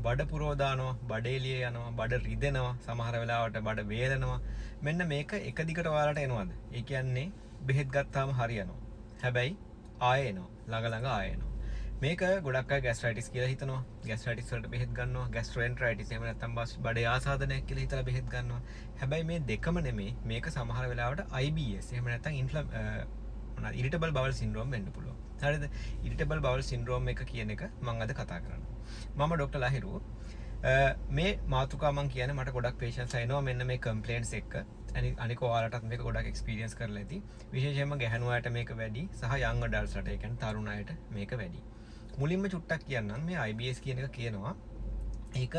බඩ පුරව දානවා, බඩ එළිය යනවා, බඩ රිදෙනවා, සමහර වෙලාවට බඩ වේලෙනවා. මෙන්න මේක එක දිගට ඔයාලට එනවද? ඒ කියන්නේ බෙහෙත් ගත්තාම හරියනවා. හැබැයි ආයෙ එනවා. ළඟ ආයෙ එනවා. මේක ගොඩක් අය ગેස්ට්‍රයිටිස් කියලා හිතනවා. ગેස්ට්‍රයිටිස් වලට බෙහෙත් ගන්නවා. ગેස්ට්‍රොඑන්ටරයිටිස් එහෙම නැත්නම් බඩේ ආසාදනයක් කියලා හිතලා බෙහෙත් ගන්නවා. හැබැයි මේ දෙකම නෙමෙයි. මේක සමහර වෙලාවට IBS එහෙම නැත්නම් ඉරිටබල් බවල් සින්ඩ්‍රෝම් වෙන්න පුළුවන්. හරිද? ඉරිටබල් බවල් සින්ඩ්‍රෝම් එක කියන එක මම අද කතා කරන්නේ. මම ඩොක්ටර් ලහිරු. මේ මාතෘකාව මම කියන්නේ මට ගොඩක් පේෂන්ට්ස් එනවා මෙන්න මේ කම්ප්ලේන්ට්ස් එක්ක. අනික ඔයාලටත් මේක ගොඩක් එක්ස්පීරියන්ස් කරලා ඇති. විශේෂයෙන්ම ගැහණු අයට මේක වැඩි සහ යං ඇඩල්ට්ස්ලට ඒ කියන්නේ තරුණ අයට මේක වැඩි. මුලින්ම චුට්ටක් කියන්නම් මේ IBS කියන එක කියනවා ඒක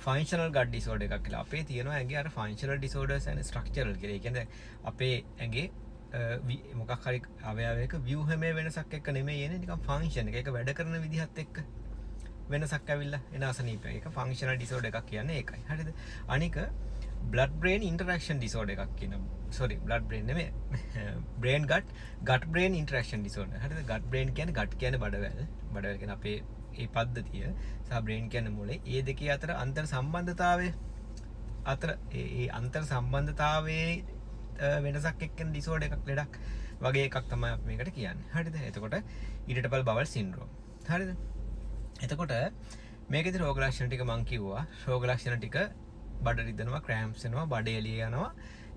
ෆන්ක්ෂනල් ගට් ඩිසෝඩර් එකක් කියලා. අපේ තියෙනවා ඇඟේ අර ෆන්ක්ෂනල් ඩිසෝඩර්ස් and ස්ට්‍රක්චරල් කියලා. ඒ කියන්නේ අපේ ඇඟේ මොකක් හරි අවයවයක ව්‍යුහමය වෙනසක් එක්ක නෙමෙයි එන්නේ නිකන් ෆන්ක්ෂන් එක. ඒක වැඩ කරන විදිහත් එක්ක වෙනසක් ඇවිල්ලා එන අසනීපයක්. ඒක ෆන්ක්ෂනල් ඩිසෝඩර් එකක් කියන්නේ ඒකයි. හරිද? අනික blood brain interaction disorder එකක් කියනවා. sorry blood brain නෙමෙයි. brain gut brain interaction disorder. හරිද? gut brain කියන්නේ gut කියන්නේ බඩවැල්. බඩවැල් කියන්නේ අපේ ඒ පද්ධතිය සහ brain කියන්නේ මොලේ. ඒ දෙකේ අතර අන්තර් සම්බන්ධතාවය අතර ඒ අන්තර් සම්බන්ධතාවයේ වෙනසක් එක්කෙන ඩිසෝඩර් එකක් ලෙඩක් වගේ එකක් තමයි අපි මේකට කියන්නේ. හරිද? එතකොට irritable bowel syndrome. හරිද? එතකොට මේකේදී රෝග ලක්ෂණ ටික මම කිව්වා. රෝග ලක්ෂණ ටික බඩ රිදෙනවා, ක්‍රෑම්ප්ස් එනවා, බඩ එළිය යනවා.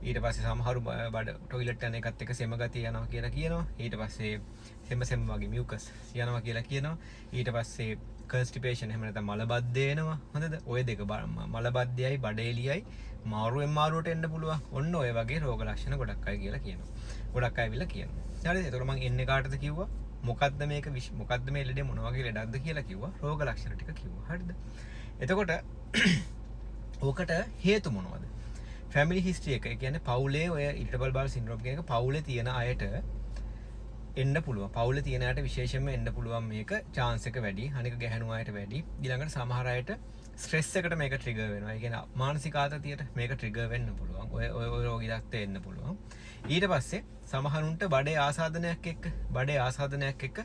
ඊට පස්සේ සමහරු බඩ টয়ලට් යන එකත් එක්ක සෙම ගතිය යනවා කියලා කියනවා. ඊට පස්සේ සෙම වගේ මියුකස් යනවා කියලා කියනවා. ඊට පස්සේ කන්ස්ටිපේෂන් එහෙම නැත්නම් මලබද්ධය එනවා. හොඳද? ඔය දෙක මලබද්ධයයි බඩ එළියයි මාරුවෙන් මාරුවට එන්න පුළුවන්. ඔන්න ඔය වගේ රෝග ලක්ෂණ ගොඩක් අය කියලා කියනවා. ගොඩක් අය විල කියනවා. හරිද? ඒතකොට මම එන්නේ කාටද කිව්වා? මොකද්ද මේක මොකද්ද මේ ලෙඩේ මොන වගේ ලෙඩක්ද කියලා කිව්වා. රෝග ලක්ෂණ ටික කිව්වා. හරිද? එතකොට ඕකට හේතු මොනවද? ෆැමිලි හිස්ටරි එක. ඒ කියන්නේ පවුලේ ඔය ඉරිටබල් බවල් සින්ඩ්‍රෝම් කියන එක පවුලේ තියෙන අයට එන්න පුළුවන්. පවුලේ තියෙන අයට විශේෂයෙන්ම එන්න පුළුවන් මේක chance එක වැඩි. අනික ගැහණු අයට වැඩි. ඊළඟට සමහර අයට ස්ට්‍රෙස් එකට මේක ට්‍රිගර් වෙනවා. ඒ කියන්නේ මානසික ආතතියට මේක ට්‍රිගර් වෙන්න පුළුවන්. ඔය රෝගී තත්ත්වෙ එන්න පුළුවන්. ඊට පස්සේ සමහරුන්ට බඩේ ආසාදනයක් එක්ක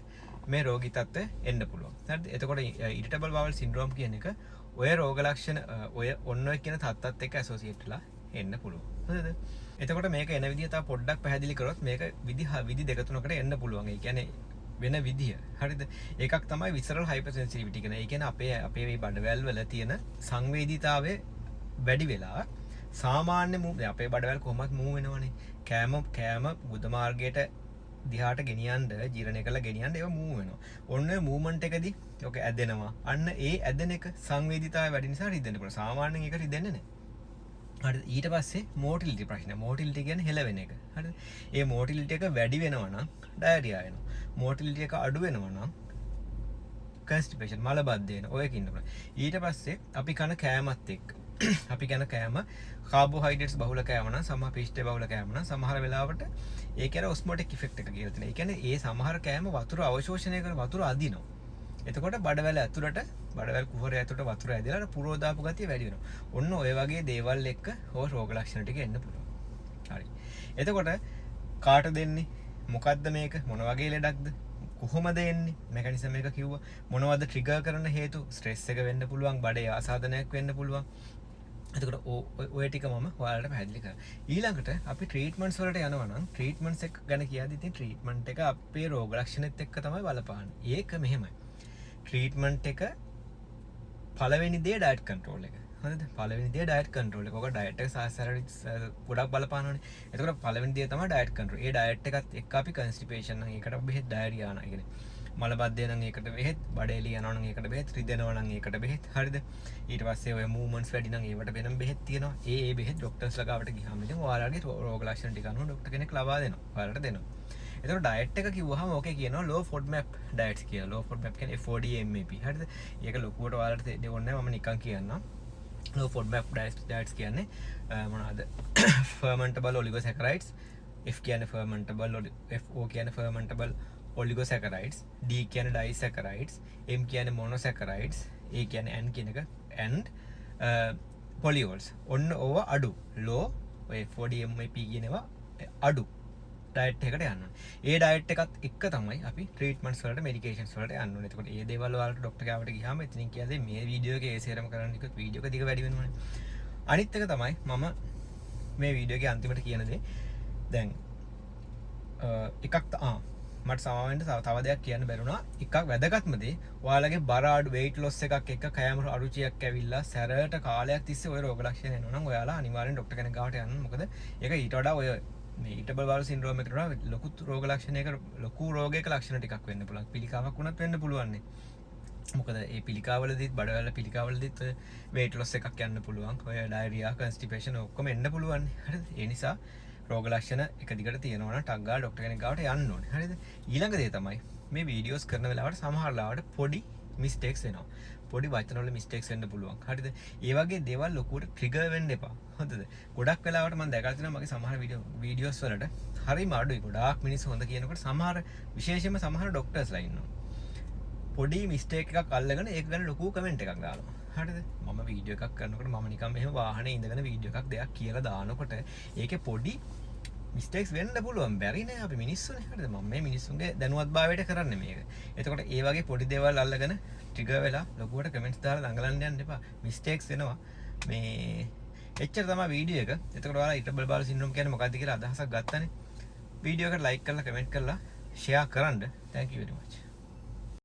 මේ රෝගී තත්ත්වෙ එන්න පුළුවන්. හරිද? එතකොට ඉරිටබල් බවල් සින්ඩ්‍රෝම් කියන එක ඔය රෝග ලක්ෂණ ඔය ඔන්න ඔය කියන තත්ත්වත් එක්ක ඇසෝසියේට් වෙලා එන්න පුළුවන්. හරිද? එතකොට මේක එන විදිය තව පොඩ්ඩක් පැහැදිලි කරොත් මේක විදි දෙක තුනකට එන්න පුළුවන්. ඒ කියන්නේ වෙන විදිය. හරිද? එකක් තමයි විසරල් හයිපර්සෙන්සිටිවිටි කියන. ඒ කියන්නේ අපේ මේ බඩවැල් වල තියෙන සංවේදීතාවය වැඩි වෙලා සාමාන්‍ය අපේ බඩවැල් කොහොමත් මූව් වෙනවනේ. කෑම ගුද මාර්ගයට දිහාට ගෙනියන්න ජීර්ණය කරලා ගෙනියන්න ඒවා මූව් වෙනවා. ඔන්න ඔය මූව්මන්ට් එකදී ඔක ඇදෙනවා. අන්න ඒ ඇදෙන එක සංවේදීතාවය වැඩි නිසා රිදෙන්න පුළුවන්. සාමාන්‍යයෙන් ඒක රිදෙන්නේ නැහැ. හරිද? ඊට පස්සේ මොටිලිටි ප්‍රශ්න. මොටිලිටි කියන්නේ හෙලවෙන එක. හරිද? ඒ මොටිලිටි එක වැඩි වෙනවා නම් ඩයරියා එනවා. මොටිලිටි එක අඩු වෙනවා නම් කන්ස්ටිපේෂන් මලබද්ධ වෙනවා. ඔයක ඉන්න පුළුවන්. ඊට පස්සේ අපි කන කෑමත් එක්ක අපි කන කෑම කාබෝහයිඩ්‍රේට්ස් බහුල කෑම නම් සමහර පිෂ්ඨ බහුල කෑම නම් සමහර වෙලාවට ඒක අර ඔස්මොටික් ඉෆෙක්ට් එක කියලා තියෙනවා. ඒ කියන්නේ ඒ සමහර කෑම වතුර අවශෝෂණය කරන වතුර අදිනවා. එතකොට බඩවැල ඇතුළට බඩවැල් කුහරය ඇතුළට වතුර ඇදලා පුරව දාපු ගතිය වැඩි වෙනවා. ඔන්න ඔය වගේ දේවල් එක්ක හෝ රෝග ලක්ෂණ ටික එන්න පුළුවන්. හරි. එතකොට කාට දෙන්නේ? මොකද්ද මේක? මොන වගේ ලෙඩක්ද? කොහොමද එන්නේ? මෙකනිසම් එක කිව්වා. මොනවද ට්‍රිගර් කරන හේතු? ස්ට්‍රෙස් එක වෙන්න පුළුවන්, බඩේ ආසාදනයක් වෙන්න පුළුවන්. එතකොට ඔය ටික මම ඔයාලට පැහැදිලි කරා. ඊළඟට අපි ට්‍රීට්මන්ට්ස් වලට යනවා නම් ට්‍රීට්මන්ට්ස් එක ගැන කියද්දි ඉතින් ට්‍රීට්මන්ට් එක අපේ රෝග ලක්ෂණෙත් එක්ක තමයි බලපාන්නේ. ඒක මෙහෙමයි. ට්‍රීට්මන්ට් එක පළවෙනි දේ ඩයට් කන්ට්‍රෝල් එක. හරිද? පළවෙනි දේ ඩයට් කන්ට්‍රෝල් එක. ඔක ඩයට් එක සාසරට ගොඩක් බලපානවනේ. එතකොට පළවෙනි දේ තමයි ඩයට් කන්ට්‍රෝල්. ඒ ඩයට් එකත් එක්ක අපි කන්ස්ටිපේෂන් නම් ඒකට බෙහෙත් ඩයරියා නම් කියන්නේ මලබද්ධය නම් ඒකට බෙහෙත්, බඩ එළිය යනවා නම් ඒකට බෙහෙත්, රිදෙනවා නම් ඒකට බෙහෙත්. හරිද? ඊට පස්සේ ඔය මූව්මන්ට්ස් වැඩි නම් ඒවට වෙනම බෙහෙත් තියෙනවා. ඒ බෙහෙත් ડોක්ටර්ස් ළඟට ගියාම ඉතින් ඔයාලගේ රෝග ලක්ෂණ ටික අනුව ડોක්ටර් කෙනෙක් ලබා දෙනවා. ඔයාලට දෙනවා. එතකොට ඩයට් එක කිව්වහම ඕකේ කියනවා low FODMAP diets කියලා. low FODMAP කියන්නේ FODMAP. හරිද? ඒක ලොකුවට ඔයාලට දෙන්නේ නැහැ. මම නිකන් කියන්නම්. low FODMAP diets කියන්නේ මොනවාද? fermentable oligosaccharides. F කියන්නේ fermentable, FO කියන්නේ fermentable oligosaccharides, D කියන්නේ disaccharides, M කියන්නේ monosaccharides, A කියන්නේ N කියන එක and polyols. ඔන්න ඕවා අඩු. low ඔය FODMAP කියනවා අඩු. ඩයට් එකට යන්න ඕනේ. ඒ ඩයට් එකත් එක්ක තමයි අපි ට්‍රීට්මන්ට්ස් වලට මෙඩිකේෂන්ස් වලට යන්න ඕනේ. එතකොට ඒ දේවල් වලට ડોක්ටර් ගාවට ගියාම එතනින් කියද්දී මේ වීඩියෝ එකේ ඒ සේරම කරන්න කිව්වොත් වීඩියෝ එක දිග වැඩි වෙනවනේ. අනිත් එක තමයි මම මේ වීඩියෝ එකේ අන්තිමට කියන දේ දැන් එකක් මට සමාවෙන්න තව දෙයක් කියන්න බැරුණා. එකක් වැදගත්ම දේ ඔයාලගේ බර අඩු weight loss එකක් එක්ක කෑම අරුචියක් ඇවිල්ලා සැරට කාලයක් තිස්සේ ඔය රෝග ලක්ෂණ එනවා නම් ඔයාලා අනිවාර්යෙන් ડોක්ටර් කෙනෙක් ගාවට යන්න. මොකද ඒක ඊට වඩා ඔය මේ ඉටබල් බවල් සින්ඩ්‍රෝම් එකට වඩා ලොකු රෝග ලක්ෂණයක ලොකු රෝගයක ලක්ෂණ ටිකක් වෙන්න පුළුවන්. පිළිකාවක් වුණත් වෙන්න පුළුවන් නේ. මොකද ඒ පිළිකාවලදීත් බඩවැල පිළිකාවලදීත් weight loss එකක් යන්න පුළුවන්. ඔය diarrhea constipation ඔක්කොම එන්න පුළුවන්. හරිද? ඒ නිසා රෝග ලක්ෂණ එක දිගට තියෙනවා නම් ටක් ගාලා ડોක්ටර් කෙනෙක් ගාවට යන්න ඕනේ. හරිද? ඊළඟ දේ තමයි මේ වීඩියෝස් කරන වෙලාවට සමහර ලාවට පොඩි මිස්ටේක්ස් වෙනවා. පොඩි වචන වල මිස්ටේක්ස් වෙන්න පුළුවන්. හරිද? ඒ වගේ දේවල් ලොකුවට ට්‍රිගර් වෙන්න එපා. හොඳද? ගොඩක් වෙලාවට මම දැකලා තියෙනවා මගේ සමහර වීඩියෝස් වලට හරිම අඩුයි. ගොඩාක් මිනිස්සු හොඳ කියනකොට සමහර විශේෂයෙන්ම සමහර ડોක්ටර්ස්ලා ඉන්නවා. පොඩි මිස්ටේක් එකක් අල්ලගෙන ඒක ගැන ලොකු කමෙන්ට් එකක් දානවා. හරිද? මම වීඩියෝ එකක් කරනකොට මම නිකන් මෙහෙම වාහනේ ඉඳගෙන වීඩියෝ එකක් දෙයක් කියලා දානකොට ඒකේ පොඩි මිස්ටේක්ස් වෙන්න පුළුවන්. බැරි නෑ අපි මිනිස්සුනේ. හරිද? මම මේ මිනිස්සුන්ගේ දැනුවත්භාවයට කරන්නේ මේක. එතකොට ඒ වගේ පොඩි දේවල් අල්ලගෙන ට්‍රිගර් වෙලා ලොකුවට කමෙන්ට්ස් දාලා දඟලන්න යන්න එපා. මිස්ටේක්ස් වෙනවා. මේ එච්චර තමයි වීඩියෝ එක. එතකොට ඔයාලා ඉටබල් බාල් සින්ඩ්‍රෝම් කියන්නේ මොකක්ද කියලා අදහසක් ගත්තනේ. වීඩියෝ එකට ලයික් කරලා කමෙන්ට් කරලා ෂෙයා කරන්න. Thank you very much.